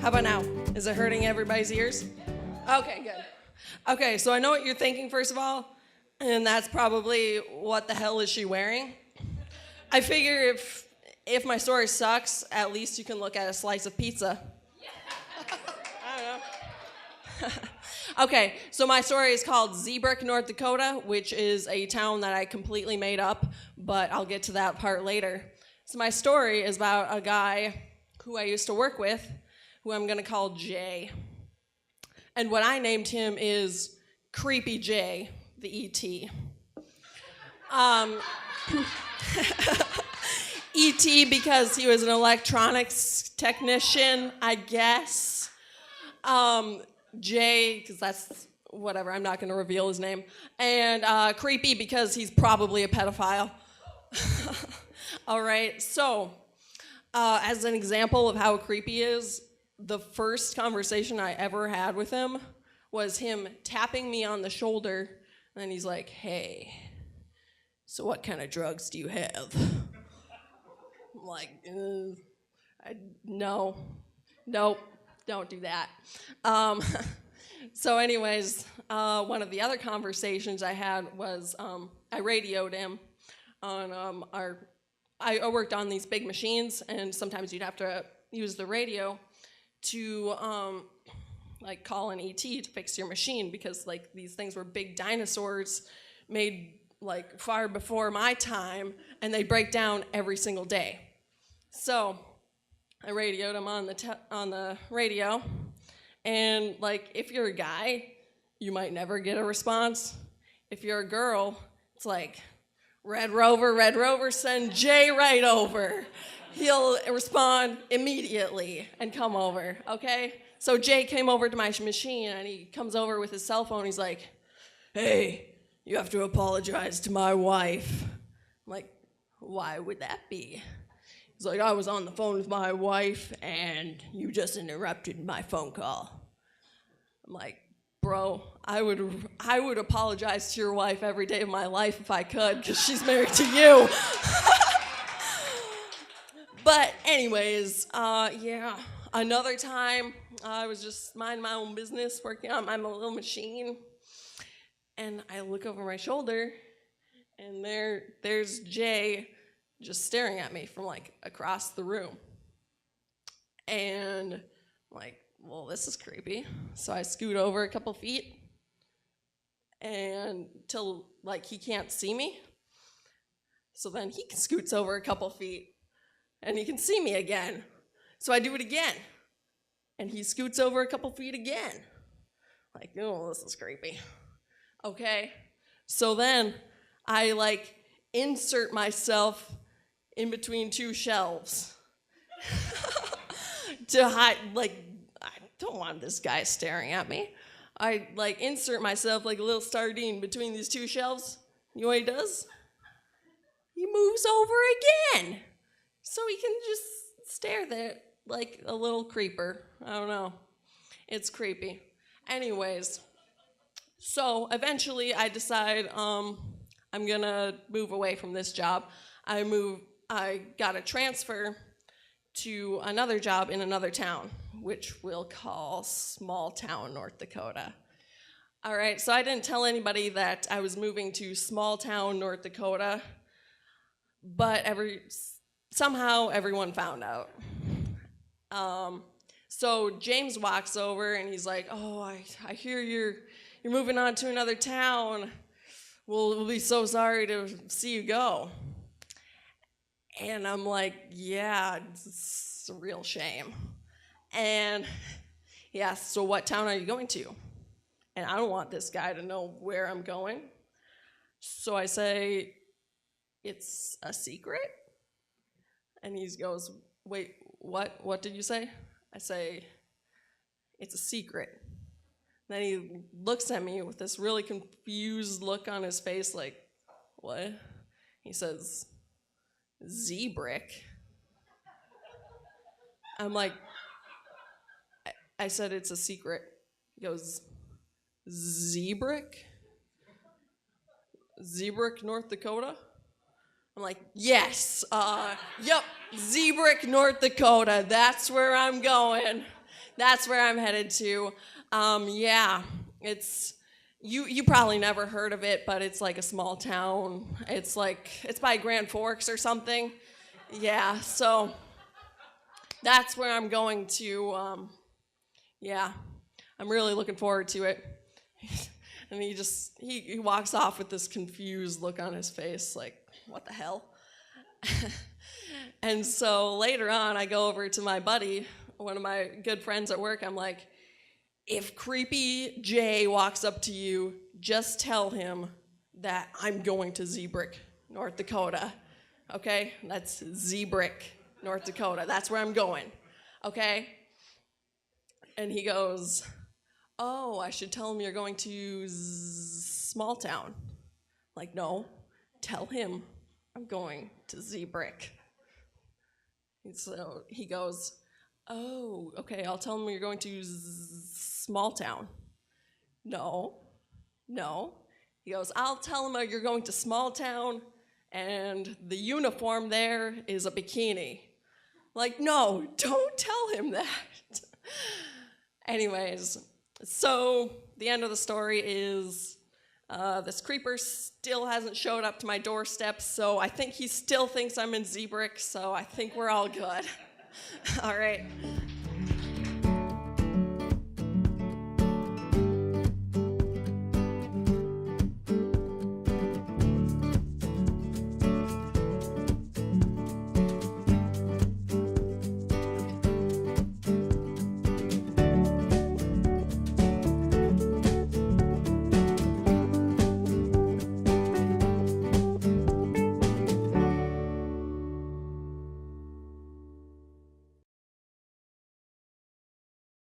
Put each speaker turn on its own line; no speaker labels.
How about now? Is it hurting everybody's ears? Okay, good. Okay, so I know what you're thinking, first of all, and that's probably, what the hell is she wearing? I figure if my story sucks, at least you can look at a slice of pizza. I don't know. Okay, so my story is called Zeebrick, North Dakota, which is a town that I completely made up, but I'll get to that part later. So my story is about a guy who I used to work with, who I'm going to call Jay. And what I named him is Creepy Jay, the E.T. E.T. because he was an electronics technician, I guess. Jay, because that's whatever, I'm not going to reveal his name. And creepy because he's probably a pedophile. All right, so as an example of how creepy he is, the first conversation I ever had with him was him tapping me on the shoulder, and then he's like, "Hey, so what kind of drugs do you have?" I'm like, no, nope, don't do that. So anyways, one of the other conversations I had was I radioed him on I worked on these big machines, and sometimes you'd have to use the radio to like call an ET to fix your machine, because like these things were big dinosaurs made like far before my time, and they break down every single day. So I radioed him on the radio, and like if you're a guy, you might never get a response. If you're a girl, it's like, Red Rover, send Jay right over. He'll respond immediately and come over, okay? So Jay came over to my machine, and he comes over with his cell phone. He's like, "Hey, you have to apologize to my wife." I'm like, "Why would that be?" He's like, "I was on the phone with my wife, and you just interrupted my phone call." I'm like, "Bro, I would apologize to your wife every day of my life if I could, because she's married to you." But anyways, yeah, another time I was just minding my own business, working on my little machine, and I look over my shoulder, and there's Jay just staring at me from like across the room. And I'm like, well, this is creepy. So I scoot over a couple feet, and till like he can't see me. So then he scoots over a couple feet, and he can see me again. So I do it again, and he scoots over a couple feet again. Like, oh, this is creepy. Okay, so then I like insert myself in between two shelves to hide, like, I don't want this guy staring at me. I like insert myself like a little sardine between these two shelves. You know what he does? He moves over again, so he can just stare there like a little creeper. I don't know. It's creepy. Anyways, so eventually I decide I'm gonna move away from this job. I got a transfer to another job in another town, which we'll call small town North Dakota. All right, so I didn't tell anybody that I was moving to small town North Dakota, but somehow everyone found out. So James walks over, and he's like, "Oh, I hear you're moving on to another town. We'll be so sorry to see you go." And I'm like, "Yeah, it's a real shame." And he asks, "So what town are you going to?" And I don't want this guy to know where I'm going. So I say, "It's a secret?" And he goes, "Wait, what? What did you say?" I say, "It's a secret." Then he looks at me with this really confused look on his face, like, "What?" He says, "Zeebrick." I'm like, I said, "It's a secret." He goes, "Zeebrick? Zeebrick, North Dakota?" I'm like, "Yes, yep, Zeebrick, North Dakota, that's where I'm going. That's where I'm headed to. Yeah, it's you probably never heard of it, but it's like a small town. It's by Grand Forks or something. Yeah, so that's where I'm going to. Yeah, I'm really looking forward to it. And he walks off with this confused look on his face, like, what the hell? And so later on, I go over to my buddy, one of my good friends at work. I'm like, if Creepy Jay walks up to you, just tell him that I'm going to Zeebrick, North Dakota. Okay? That's Zeebrick, North Dakota. That's where I'm going. Okay? And he goes, oh, I should tell him you're going to small town. Like, no, tell him I'm going to Zeebrick. And so he goes, oh, okay, I'll tell him you're going to small town. No. He goes, I'll tell him you're going to small town, and the uniform there is a bikini. Like, no, don't tell him that. Anyways, so the end of the story is this creeper still hasn't showed up to my doorstep, so I think he still thinks I'm in Zeebrick, so I think we're all good. All right.